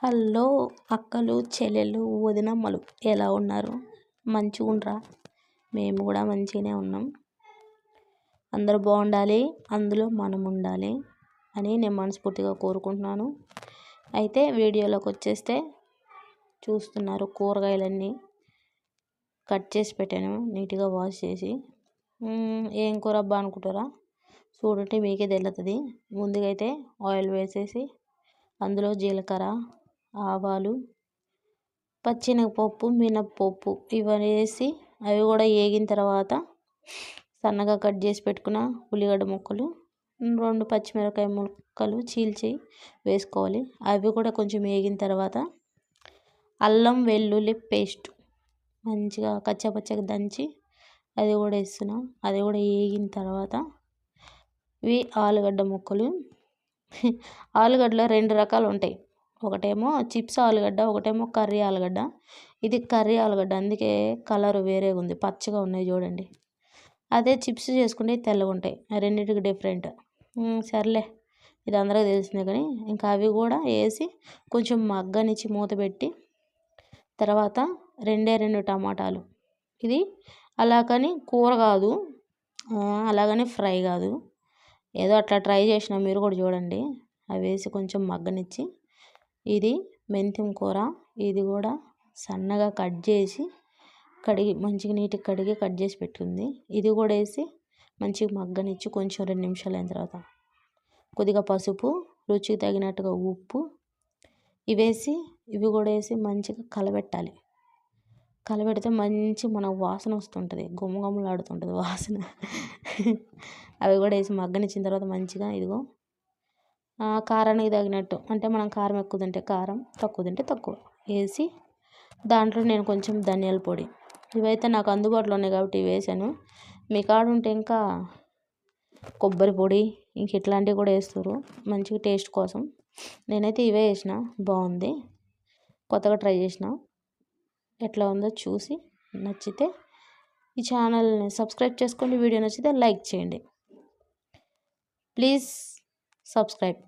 Hello అక్కలు చెల్లెలు వదినమ్మలు ఎలా ఉన్నారు? మంచిగా ఉండరా? మేము కూడా మంచిగానే ఉన్నాం. అందరూ బాగుండాలి, అందులో మనం ఉండాలి అని నేను మనస్ఫూర్తిగా కోరుకుంటున్నాను. అయితే వీడియోలోకి వచ్చేస్తే చూస్తున్నారు, కూరగాయలన్నీ కట్ చేసి పెట్టాను, నీట్గా వాష్ చేసి. ఏం కూర అబ్బా అనుకుంటారా? చూడండి మీకే తెలుస్తుంది. ముందుగా అయితే ఆయిల్ వేసేసి అందులో జీలకర్ర, ఆవాలు, పచ్చెనగపప్పు, మినప్పప్పు ఇవన్నీ వేసి అవి కూడా వేగిన తర్వాత సన్నగా కట్ చేసి పెట్టుకున్న ఉల్లిగడ్డ ముక్కలు, 2 పచ్చిమిరపకాయ ముక్కలు చీల్చి వేసుకోవాలి. అవి కూడా కొంచెం వేగిన తర్వాత అల్లం వెల్లుల్లి పేస్ట్ మంచిగా కచ్చాపచ్చగా దంచి అది కూడా వేస్తున్నాం. అది కూడా వేగిన తర్వాత ఇవి ఆలుగడ్డ ముక్కలు. ఆలుగడ్డలో 2 రకాలు ఉంటాయి. ఒకటేమో చిప్స్ ఆలుగడ్డ, ఒకటేమో కర్రీ ఆలుగడ్డ. ఇది కర్రీ ఆలుగడ్డ, అందుకే కలర్ వేరేగా ఉంది, పచ్చగా ఉన్నాయి చూడండి. అదే చిప్స్ చేసుకుంటే తెల్లగా ఉంటాయి. రెండింటికి డిఫరెంట్. సర్లే, ఇది అందరికీ తెలిసిందే. కానీ ఇంకా అవి కూడా వేసి కొంచెం మగ్గనిచ్చి మూత పెట్టి తర్వాత 2 టమాటాలు. ఇది అలాగని కూర కాదు, అలాగని ఫ్రై కాదు, ఏదో అట్లా ట్రై చేసిన, మీరు కూడా చూడండి. అవి వేసి కొంచెం మగ్గనిచ్చి ఇది మెంతిం కూర, ఇది కూడా సన్నగా కట్ చేసి కడిగి మంచిగా నీట్గా కడిగి కట్ చేసి పెట్టుకుంది. ఇది కూడా వేసి మంచిగా మగ్గనిచ్చి కొంచెం 2 నిమిషాలు అయిన తర్వాత కొద్దిగా పసుపు, రుచికి తగినట్టుగా ఉప్పు ఇవేసి ఇవి కూడా వేసి మంచిగా కలబెట్టాలి. కలబెడితే మంచి మనకు వాసన వస్తుంటుంది, గుమగుమలాడుతుంటుంది వాసన. అవి కూడా వేసి మగ్గనిచ్చిన తర్వాత మంచిగా ఇదిగో కారానికి తగినట్టు, అంటే మనం కారం ఎక్కువ తింటే కారం, తక్కువ తింటే తక్కువ వేసి దాంట్లో నేను కొంచెం ధనియాల పొడి, ఇవైతే నాకు అందుబాటులో ఉన్నాయి కాబట్టి ఇవి వేసాను. మీ కాడ ఉంటే ఇంకా కొబ్బరి పొడి ఇంక ఇట్లాంటివి కూడా వేస్తారు మంచిగా టేస్ట్ కోసం. నేనైతే ఇవే వేసిన, బాగుంది, కొత్తగా ట్రై చేసిన. ఎట్లా ఉందో చూసి నచ్చితే ఈ ఛానల్ని సబ్స్క్రైబ్ చేసుకోండి. వీడియో నచ్చితే లైక్ చేయండి, ప్లీజ్ సబ్స్క్రైబ్.